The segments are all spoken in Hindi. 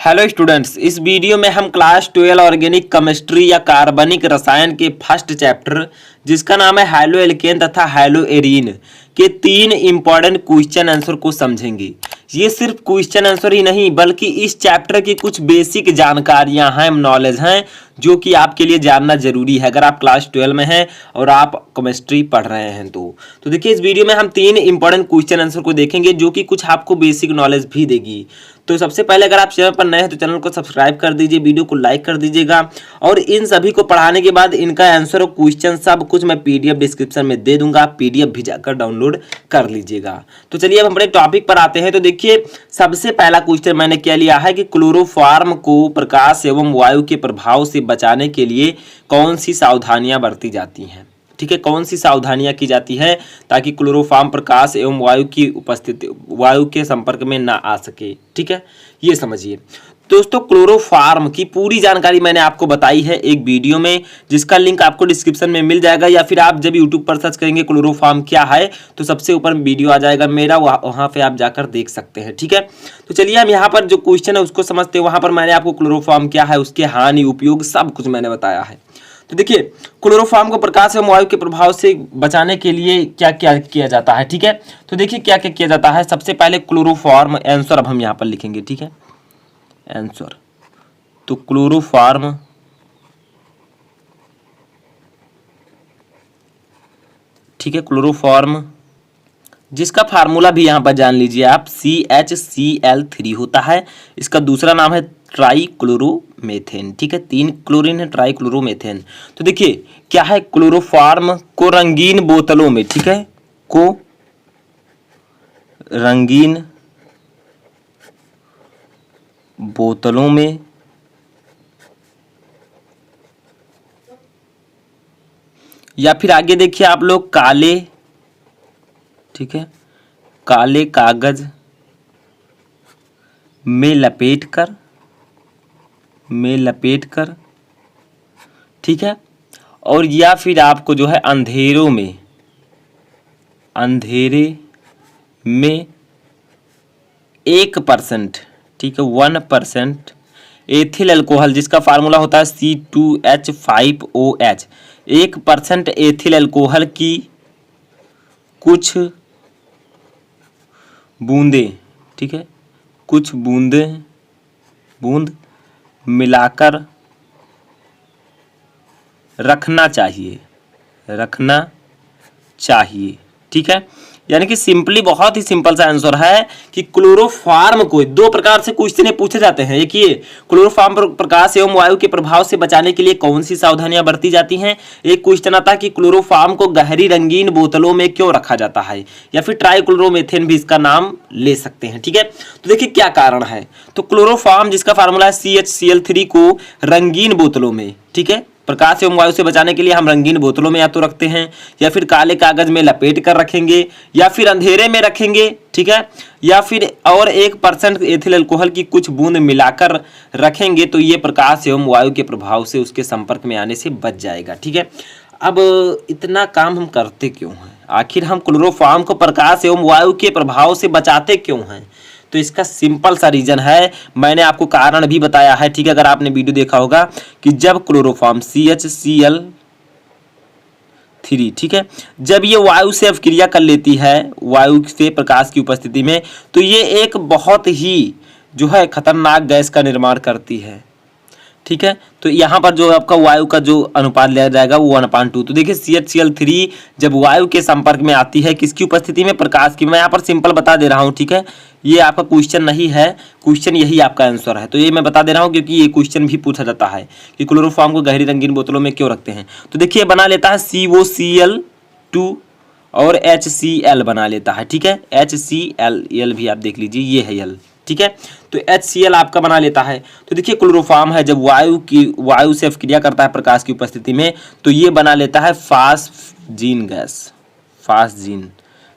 हेलो स्टूडेंट्स, इस वीडियो में हम क्लास 12 ऑर्गेनिक केमिस्ट्री या कार्बनिक रसायन के फर्स्ट चैप्टर जिसका नाम है हैलो एल्केन तथा हैलो एरीन के 3 इंपॉर्टेंट क्वेश्चन आंसर को समझेंगे। ये सिर्फ क्वेश्चन आंसर ही नहीं बल्कि इस चैप्टर की कुछ बेसिक जानकारियां हैं, नॉलेज हैं जो कि आपके लिए जानना जरूरी है अगर आप क्लास 12 में हैं और आप केमिस्ट्री पढ़ रहे हैं तो देखिए इस वीडियो में हम 3 इंपॉर्टेंट क्वेश्चन आंसर को देखेंगे जो कि कुछ आपको बेसिक नॉलेज भी देगी। तो सबसे पहले अगर आप चैनल पर नए हैं तो चैनल को सब्सक्राइब कर दीजिए, वीडियो को लाइक कर दीजिएगा और इन सभी को पढ़ाने के बाद इनका आंसर और क्वेश्चन सब कुछ मैं पीडीएफ डिस्क्रिप्शन में दे दूंगा, पीडीएफ भी जाकर डाउनलोड कर लीजिएगा। तो चलिए अब हम अपने टॉपिक पर आते हैं। तो देखिए सबसे पहला क्वेश्चन मैंने क्या लिया है कि क्लोरोफॉर्म को प्रकाश एवं वायु के प्रभाव से बचाने के लिए कौन सी सावधानियां बरती जाती हैं। ठीक है, कौन सी सावधानियां की जाती है ताकि क्लोरोफॉर्म प्रकाश एवं वायु की उपस्थिति वायु के संपर्क में ना आ सके। ठीक है, ये समझिए दोस्तों। क्लोरोफॉर्म की पूरी जानकारी मैंने आपको बताई है एक वीडियो में जिसका लिंक आपको डिस्क्रिप्शन में मिल जाएगा या फिर आप जब यूट्यूब पर सर्च करेंगे क्लोरोफॉर्म क्या है तो सबसे ऊपर वीडियो आ जाएगा मेरा, वहां पे आप जाकर देख सकते हैं। ठीक है, तो चलिए हम यहाँ पर जो क्वेश्चन है उसको समझते हैं। वहां पर मैंने आपको क्लोरोफॉर्म क्या है, उसके हानि उपयोग सब कुछ मैंने बताया है। तो देखिए क्लोरोफॉर्म को प्रकाश एवं वायु के प्रभाव से बचाने के लिए क्या क्या किया जाता है। ठीक है, तो देखिए क्या क्या किया जाता है। सबसे पहले क्लोरोफॉर्म आंसर अब हम यहाँ पर लिखेंगे। ठीक है, आंसर तो क्लोरोफॉर्म ठीक है, क्लोरोफॉर्म जिसका फार्मूला भी यहाँ पर जान लीजिए आप CHCl3 होता है। इसका दूसरा नाम है ट्राइक्लोरोमेथेन। ठीक है, 3 क्लोरीन है, ट्राइक्लोरोमेथेन। तो देखिए क्या है, क्लोरोफॉर्म को रंगीन बोतलों में, ठीक है, को रंगीन बोतलों में या फिर आगे देखिए आप लोग काले, ठीक है, काले कागज में लपेट कर ठीक है, और या फिर आपको जो है अंधेरे में 1%, ठीक है, 1% एथिल अल्कोहल जिसका फार्मूला होता है C2H5OH, 1% एथिल अल्कोहल की कुछ बूंदे, ठीक है, कुछ बूंद मिलाकर रखना चाहिए। ठीक है, यानी कि सिंपली बहुत ही सिंपल सा आंसर है कि क्लोरोफॉर्म को 2 प्रकार से क्वेश्चन पूछे जाते हैं। एक ये क्लोरोफॉर्म पर प्रकाश एवं वायु के प्रभाव से बचाने के लिए कौन सी सावधानियां बरती जाती हैं। एक क्वेश्चन आता है कि क्लोरोफॉर्म को गहरी रंगीन बोतलों में क्यों रखा जाता है, या फिर ट्राइक्लोरोमेथेन भी इसका नाम ले सकते हैं। ठीक है, तो देखिए क्या कारण है। तो क्लोरोफॉर्म जिसका फार्मूला है CHCl3 को रंगीन बोतलों में, ठीक है, प्रकाश एवं वायु से बचाने के लिए हम रंगीन बोतलों में या तो रखते हैं या फिर काले कागज में लपेट कर रखेंगे या फिर अंधेरे में रखेंगे। ठीक है, या फिर और 1% एथिल अल्कोहल की कुछ बूंद मिलाकर रखेंगे तो ये प्रकाश एवं वायु के प्रभाव से उसके संपर्क में आने से बच जाएगा। ठीक है, अब इतना काम हम करते क्यों हैं, आखिर हम क्लोरोफॉर्म को प्रकाश एवं वायु के प्रभाव से बचाते क्यों हैं। तो इसका सिंपल सा रीजन है, मैंने आपको कारण भी बताया है। ठीक है, अगर आपने वीडियो देखा होगा कि जब क्लोरोफॉर्म CHCl3, ठीक है, जब ये वायु से अवक्रिया कर लेती है वायु से प्रकाश की उपस्थिति में तो ये एक बहुत ही जो है खतरनाक गैस का निर्माण करती है। ठीक है, तो यहाँ पर जो आपका वायु का जो अनुपात लिया जाएगा वो 1/2। तो देखिए CHCl3 जब वायु के संपर्क में आती है किसकी उपस्थिति में, प्रकाश की। मैं यहाँ पर सिंपल बता दे रहा हूँ। ठीक है, ये आपका क्वेश्चन नहीं है, क्वेश्चन यही आपका आंसर है। तो ये मैं बता दे रहा हूँ क्योंकि ये क्वेश्चन भी पूछा जाता है कि क्लोरोफॉर्म को गहरी रंगीन बोतलों में क्यों रखते हैं। तो देखिए बना लेता है COCl2 और HCl बना लेता है। ठीक है, HCl भी आप देख लीजिए, ये है L। ठीक है, तो HCl आपका बना लेता है। तो देखिए क्लोरोफॉर्म है जब वायु से अवक्रिया करता है प्रकाश की उपस्थिति में तो ये बना लेता है फास्जीन गैस,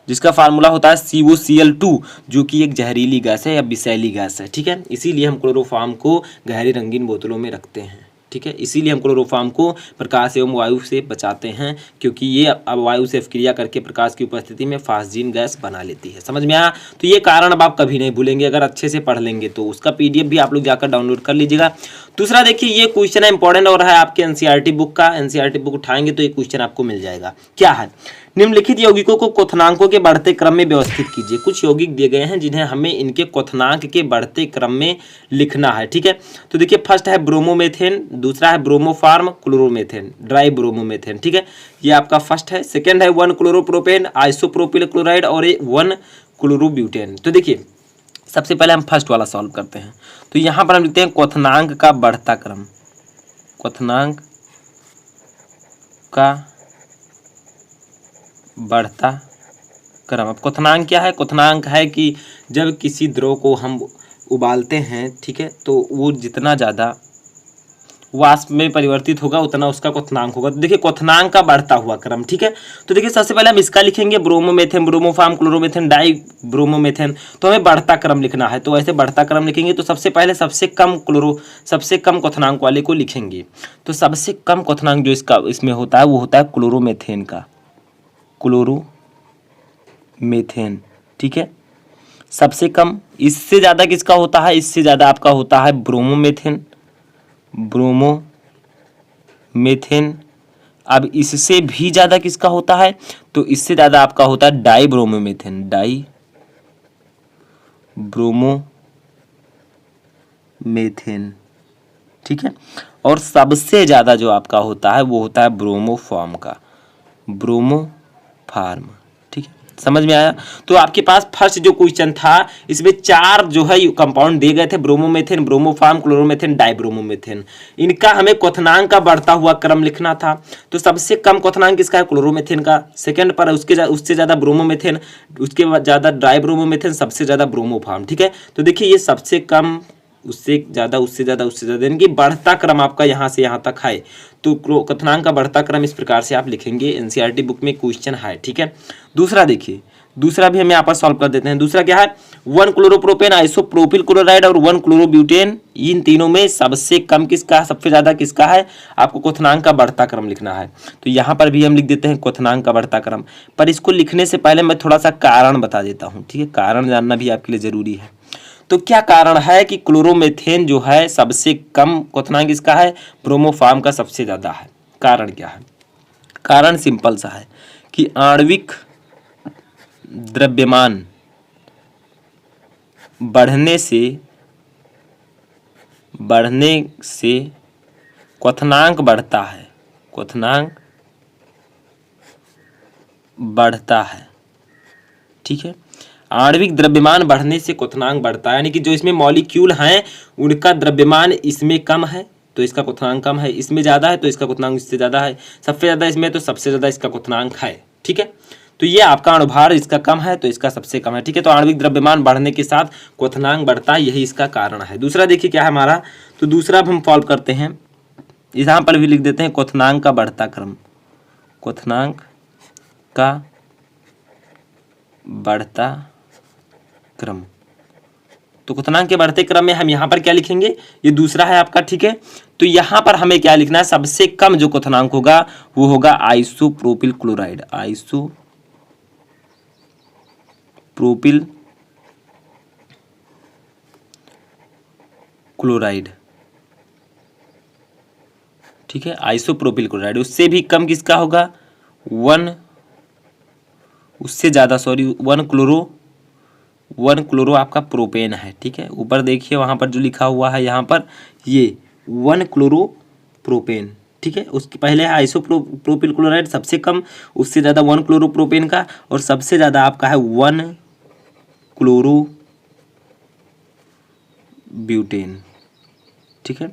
जिसका फार्मूला होता है COCl2 जो कि एक जहरीली गैस है या विषैली गैस है। ठीक है, इसीलिए हम क्लोरोफॉर्म को गहरी रंगीन बोतलों में रखते हैं। ठीक है। इसीलिए हम क्लोरोफॉर्म को प्रकाश एवं वायु से बचाते हैं, क्योंकि ये अब वायु से अभिक्रिया करके प्रकाश की उपस्थिति में फास्जीन गैस बना लेती है। समझ में आया? तो ये कारण अब आप कभी नहीं भूलेंगे अगर अच्छे से पढ़ लेंगे तो। उसका PDF भी आप लोग जाकर डाउनलोड कर लीजिएगा। दूसरा देखिए, ये क्वेश्चन है इंपॉर्टेंट और है आपके NCERT बुक का। NCERT बुक उठाएंगे तो ये क्वेश्चन आपको मिल जाएगा। क्या है? निम्नलिखित यौगिकों को क्वथनांकों के बढ़ते क्रम में व्यवस्थित कीजिए। कुछ यौगिक दिए गए हैं जिन्हें हमें इनके क्वथनांक के बढ़ते क्रम में लिखना है, ठीक है। तो देखिए, फर्स्ट है ब्रोमोमेथेन, दूसरा है ब्रोमोफार्म, क्लोरोमेथेन, ड्राई ब्रोमोमेथेन, ठीक है। ये आपका फर्स्ट है। सेकेंड है 1 क्लोरोप्रोपेन, आइसोप्रोपिल क्लोराइड और 1 क्लोरोब्यूटेन। तो देखिए, सबसे पहले हम फर्स्ट वाला सॉल्व करते हैं। तो यहाँ पर हम लिखते हैं क्वथनांक का बढ़ता क्रम, क्वथनांक का बढ़ता क्रम। अब क्वथनांक क्या है? क्वथनांक है कि जब किसी द्रव को हम उबालते हैं, ठीक है, तो वो जितना ज़्यादा वाष्प में परिवर्तित होगा उतना उसका क्वथनांक होगा। तो देखिए, क्वथनांक का बढ़ता हुआ क्रम, ठीक है। तो देखिए, सबसे पहले हम इसका लिखेंगे ब्रोमोमेथेन, ब्रोमोफार्म, क्लोरोमेथेन, डाई ब्रोमोमेथेन। तो हमें बढ़ता क्रम लिखना है, तो ऐसे बढ़ता क्रम लिखेंगे तो सबसे पहले सबसे कम क्वथनांक वाले को लिखेंगे। तो सबसे कम क्वथनांक जो इसमें होता है वो होता है क्लोरोमेथेन का, क्लोरोमेथेन, ठीक है, सबसे कम। इससे ज़्यादा किसका होता है? इससे ज़्यादा आपका होता है ब्रोमोमेथेन, ब्रोमोमेथेन। अब इससे भी ज़्यादा किसका होता है? तो इससे ज़्यादा आपका होता है डाई ब्रोमोमेथेन, डाई ब्रोमोमेथेन, ठीक है। और सबसे ज़्यादा जो आपका होता है वो होता है ब्रोमोफार्म का, ब्रोमोफार्म, ठीक है। समझ में आया? तो आपके पास फर्स्ट जो क्वेश्चन था इसमें 4 जो है कंपाउंड दिए गए थे, ब्रोमोमेथेन, ब्रोमोफार्म, क्लोरोमेथेन, डाइब्रोमोमेथेन। इनका हमें क्वथनांक का बढ़ता हुआ क्रम लिखना था। तो सबसे कम क्वथनांक किसका है? क्लोरोमेथेन का। सेकंड पर उससे ज़्यादा ब्रोमोमेथेन, उसके बाद ज़्यादा डाइब्रोमोमेथेन, सबसे ज़्यादा ब्रोमोफार्म, ठीक है। तो देखिए, ये सबसे कम, उससे ज़्यादा, उससे ज़्यादा, उससे ज़्यादा, यानी कि बढ़ता क्रम आपका यहाँ से यहाँ तक है। तो क्वथनांक का बढ़ता क्रम इस प्रकार से आप लिखेंगे। NCERT बुक में क्वेश्चन है, ठीक है। दूसरा देखिए, दूसरा भी हम यहाँ पर सॉल्व कर देते हैं। दूसरा क्या है? 1 क्लोरोप्रोपेन, आइसोप्रोपिल क्लोराइड और 1 क्लोरोब्यूटेन। इन तीनों में सबसे कम किसका, सबसे ज़्यादा किसका है? आपको क्वथनांक का बढ़ता क्रम लिखना है। तो यहाँ पर भी हम लिख देते हैं क्वथनांक का बढ़ता क्रम। पर इसको लिखने से पहले मैं थोड़ा सा कारण बता देता हूँ, ठीक है। कारण जानना भी आपके लिए ज़रूरी है। तो क्या कारण है कि क्लोरोमेथेन जो है सबसे कम क्वथनांक इसका है, ब्रोमोफार्म का सबसे ज़्यादा है? कारण क्या है? कारण सिंपल सा है कि आणविक द्रव्यमान बढ़ने से क्वथनांक बढ़ता है, क्वथनांक बढ़ता है, ठीक है। आणविक द्रव्यमान बढ़ने से क्वथनांक बढ़ता है, यानी कि जो इसमें मॉलिक्यूल हैं उनका द्रव्यमान इसमें कम है तो इसका क्वथनांक कम है, इसमें ज़्यादा है तो इसका क्वथनांक इससे ज़्यादा है, सबसे ज़्यादा इसमें तो सबसे ज़्यादा इसका क्वथनांक है, ठीक है। तो ये आपका अणुभार इसका कम है तो इसका सबसे कम है, ठीक है। तो आणविक द्रव्यमान बढ़ने के साथ क्वथनांक बढ़ता है, यही इसका कारण है। दूसरा देखिए क्या है हमारा, तो दूसरा हम सॉल्व करते हैं। यहाँ पर भी लिख देते हैं क्वथनांक का बढ़ता क्रम, क्वथनांक का बढ़ता क्रम। तो क्वथनांक के बढ़ते क्रम में हम यहाँ पर क्या लिखेंगे? ये दूसरा है आपका, ठीक है। तो यहाँ पर हमें क्या लिखना है? सबसे कम जो क्वथनांक होगा वो होगा आइसोप्रोपिल क्लोराइड, आइसोप्रोपिल क्लोराइड, ठीक है। Isopropyl chloride. उससे भी कम किसका होगा? 1 क्लोरो आपका प्रोपेन है, ठीक है। ऊपर देखिए वहाँ पर जो लिखा हुआ है यहाँ पर ये 1 क्लोरो प्रोपेन, ठीक है। उसके पहले है आइसोप्रोपिल क्लोराइड सबसे कम, उससे ज़्यादा 1 क्लोरो प्रोपेन का, और सबसे ज़्यादा आपका है 1 क्लोरो ब्यूटेन, ठीक है।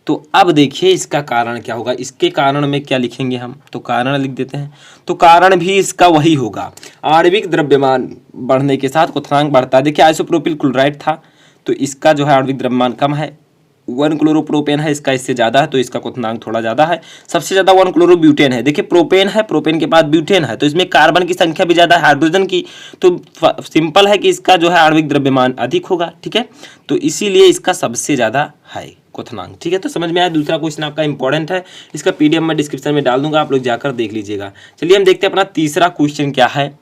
तो अब देखिए इसका कारण क्या होगा, इसके कारण में क्या लिखेंगे हम? तो कारण लिख देते हैं। तो कारण भी इसका वही होगा, आणविक द्रव्यमान बढ़ने के साथ क्वथनांक बढ़ता है। देखिए आइसोप्रोपिल क्लोराइड था तो इसका जो है आणविक द्रव्यमान कम है, 1 क्लोरोप्रोपेन है, इसका इससे ज़्यादा है तो इसका क्वथनांक थोड़ा ज़्यादा है। सबसे ज़्यादा 1 क्लोरोब्यूटेन है। देखिए प्रोपेन है, प्रोपेन के बाद ब्यूटेन है तो इसमें कार्बन की संख्या भी ज़्यादा है, हाइड्रोजन की, तो सिंपल है कि इसका जो है आणविक द्रव्यमान अधिक होगा, ठीक है। तो इसीलिए इसका सबसे ज़्यादा है क्वथनांक। ठीक है, तो समझ में आया। दूसरा क्वेश्चन आपका इंपॉर्टेंट है, इसका पीडीएफ मैं डिस्क्रिप्शन में डाल दूंगा, आप लोग जाकर देख लीजिएगा। चलिए हम देखते हैं अपना तीसरा क्वेश्चन क्या है।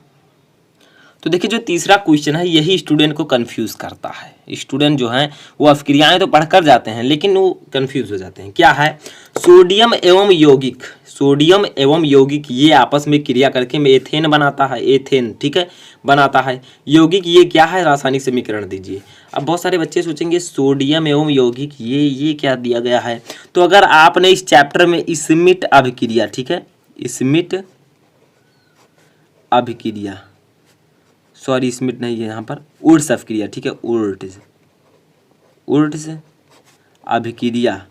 तो देखिए जो तीसरा क्वेश्चन है यही स्टूडेंट को कंफ्यूज करता है। स्टूडेंट जो हैं वो अवक्रियाएं तो पढ़कर जाते हैं लेकिन वो कंफ्यूज हो जाते हैं। क्या है, सोडियम एवं यौगिक, सोडियम एवं यौगिक ये आपस में क्रिया करके एथेन बनाता है, एथेन, ठीक है, बनाता है। यौगिक ये क्या है, रासायनिक समीकरण दीजिए। अब बहुत सारे बच्चे सोचेंगे सोडियम एवं यौगिक ये क्या दिया गया है। तो अगर आपने इस चैप्टर में स्मिट अभिक्रिया, ठीक है, स्मिट अभिक्रिया, सॉरी स्मिट नहीं है यहाँ पर, उर्स अभिक्रिया, ठीक है, उर्स अभिक्रिया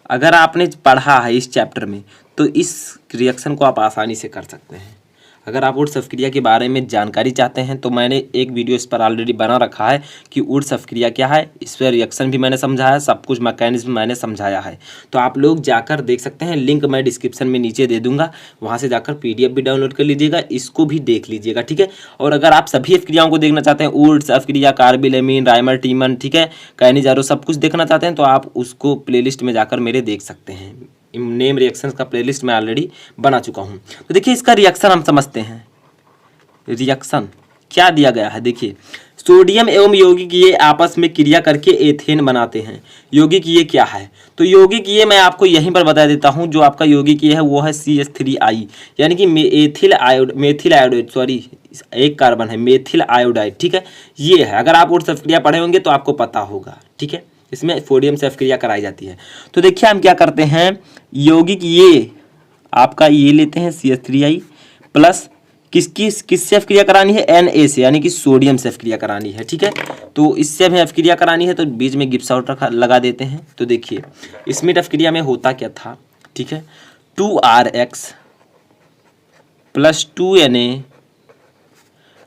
अगर आपने पढ़ा है इस चैप्टर में तो इस रिएक्शन को आप आसानी से कर सकते हैं। अगर आप उर्स अभिक्रिया के बारे में जानकारी चाहते हैं तो मैंने एक वीडियो इस पर ऑलरेडी बना रखा है कि उर्स अभिक्रिया क्या है, इस पर रिएक्शन भी मैंने समझाया, सब कुछ मैकेनिज्म मैंने समझाया है। तो आप लोग जाकर देख सकते हैं, लिंक मैं डिस्क्रिप्शन में नीचे दे दूंगा, वहाँ से जाकर पीडीएफ भी डाउनलोड कर लीजिएगा, इसको भी देख लीजिएगा। ठीक है, और अगर आप सभी अभिक्रियाओं को देखना चाहते हैं, उर्स अभिक्रिया, कार्बिल-एमीन, राइमर टीमन, ठीक है, कैनिजारो, सब कुछ देखना चाहते हैं तो आप उसको प्लेलिस्ट में जाकर मेरे देख सकते हैं। नेम रिएक्शंस का प्लेलिस्ट मैं ऑलरेडी बना चुका हूँ। तो देखिए इसका रिएक्शन हम समझते हैं। रिएक्शन क्या दिया गया है, देखिए सोडियम एवं यौगिक ये आपस में क्रिया करके एथेन बनाते हैं। यौगिक ये क्या है, तो यौगिक ये मैं आपको यहीं पर बता देता हूँ। जो आपका यौगिक ये है वो है CH3I, यानी कि मेथिल आयोडाइड, सॉरी एक कार्बन है, मेथिल आयोडाइड, ठीक है, ये है। अगर आप उर्स अभिक्रिया पढ़े होंगे तो आपको पता होगा। ठीक है, इसमें सोडियम से अभिक्रिया कराई जाती है। तो देखिए हम क्या करते हैं, यौगिक ये आपका ये लेते हैं CH3I प्लस किससे अभिक्रिया करानी है, Na से, यानी कि सोडियम से अभिक्रिया करानी है। ठीक है, तो इससे हमें अभिक्रिया करानी है तो बीच में गिब्स आउट लगा देते हैं। तो देखिए स्मिट अभिक्रिया में होता क्या था, ठीक है, 2RX plus 2Na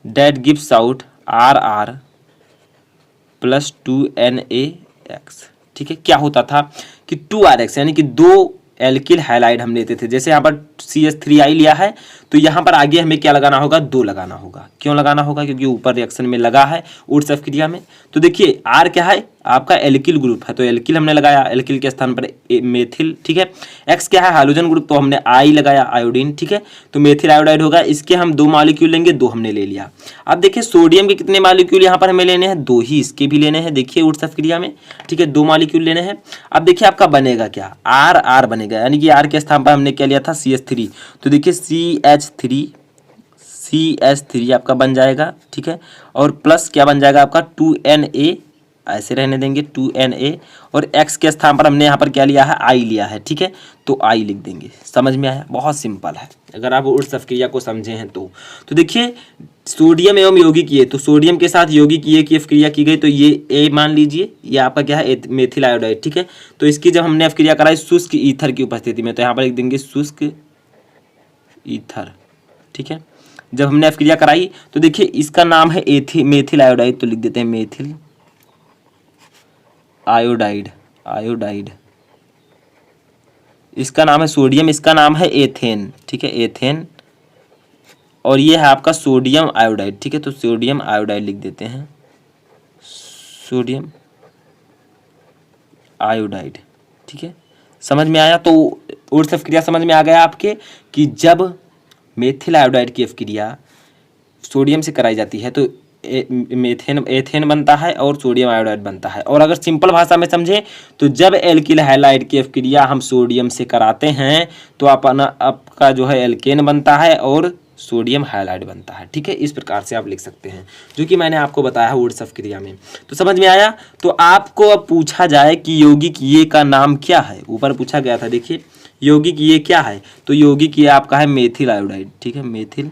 that gives out RR plus 2NaX। ठीक है, क्या होता था कि 2RX यानी कि 2 एल्किल हैलाइड हम लेते थे। जैसे यहाँ पर CH3I लिया है तो यहाँ पर आगे हमें क्या लगाना होगा, 2 लगाना होगा। क्यों लगाना होगा, क्योंकि ऊपर रिएक्शन में लगा है उर्स अभिक्रिया में। तो देखिए R क्या है, आपका एल्किल ग्रुप है तो एल्किल हमने लगाया, एल्किल के स्थान पर मेथिल। ठीक है, X क्या है, हाइड्रोजन ग्रुप, तो हमने I लगाया, आयोडीन। ठीक है, तो मेथिल आयोडाइड होगा। इसके हम 2 मॉलिक्यूल लेंगे, 2 हमने ले लिया। अब देखिए सोडियम के कितने मॉलिक्यूल यहाँ पर हमें लेने हैं, 2 ही, इसके भी लेने हैं। देखिए उर्स अभिक्रिया में, ठीक है, 2 मॉलिक्यूल लेने हैं। अब देखिए आपका बनेगा क्या, R बनेगा, यानी कि R के स्थान पर हमने क्या लिया था, CH3। तो देखिए CH3 आपका बन जाएगा। ठीक है, और प्लस क्या बन जाएगा आपका 2Na, ऐसे रहने देंगे 2Na, और X के स्थान पर हमने यहाँ पर क्या लिया है, I लिया है। ठीक है, तो I लिख देंगे। समझ में आया, बहुत सिंपल है अगर आप उर्स अभिक्रिया को समझे हैं तो देखिए सोडियम एवं यौगिक ये, तो सोडियम के साथ यौगिक ये की अभिक्रिया की गई तो ये A मान लीजिए, ये आपका क्या है, मेथिल आयोडाइड। ठीक है, तो इसकी जब हमने अभिक्रिया कराई शुष्क ईथर की उपस्थिति में तो यहाँ पर लिख देंगे शुष्क ईथर। ठीक है, जब हमने अभिक्रिया कराई तो देखिए इसका नाम है मेथिल आयोडाइड, तो लिख देते हैं मेथिल आयोडाइड। इसका नाम है सोडियम, इसका नाम है एथेन। ठीक है, एथेन, और ये है आपका सोडियम आयोडाइड। ठीक है, तो सोडियम आयोडाइड लिख देते हैं, सोडियम आयोडाइड। ठीक है, समझ में आया। तो उर्स अभिक्रिया समझ में आ गया आपके कि जब मेथिल आयोडाइड की अभिक्रिया सोडियम से कराई जाती है तो एथेन बनता है और सोडियम आयोडाइड बनता है। और अगर सिंपल भाषा में समझें तो जब एल्किल हैलाइड की अभिक्रिया हम सोडियम से कराते हैं तो आपका जो है एल्केन बनता है और सोडियम हाइलाइड बनता है। ठीक है, इस प्रकार से आप लिख सकते हैं जो कि मैंने आपको बताया है उर्स अभिक्रिया में। तो समझ में आया। तो आपको अब पूछा जाए कि यौगिक ये का नाम क्या है, ऊपर पूछा गया था, देखिए यौगिक ये क्या है, तो यौगिक ये आपका है मेथिल आयोडाइड। ठीक है, मेथिल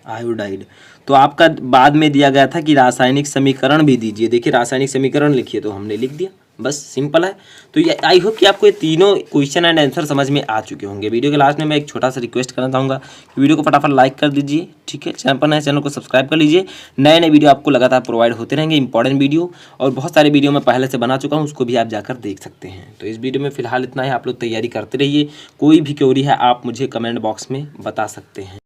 आयोडाइड। तो आपका बाद में दिया गया था कि रासायनिक समीकरण भी दीजिए। देखिए रासायनिक समीकरण लिखिए, तो हमने लिख दिया, बस सिंपल है। तो ये आई होप कि आपको ये तीनों क्वेश्चन एंड आंसर समझ में आ चुके होंगे। वीडियो के लास्ट में मैं एक छोटा सा रिक्वेस्ट करना चाहूँगा कि वीडियो को फटाफट लाइक कर दीजिए। ठीक है, चैनल पर नए चैनल को सब्सक्राइब कर लीजिए। नए वीडियो आपको लगातार प्रोवाइड होते रहेंगे, इंपॉर्टेंट वीडियो, और बहुत सारे वीडियो मैं पहले से बना चुका हूँ, उसको भी आप जाकर देख सकते हैं। तो इस वीडियो में फिलहाल इतना ही, आप लोग तैयारी करते रहिए। कोई भी क्वेरी है आप मुझे कमेंट बॉक्स में बता सकते हैं।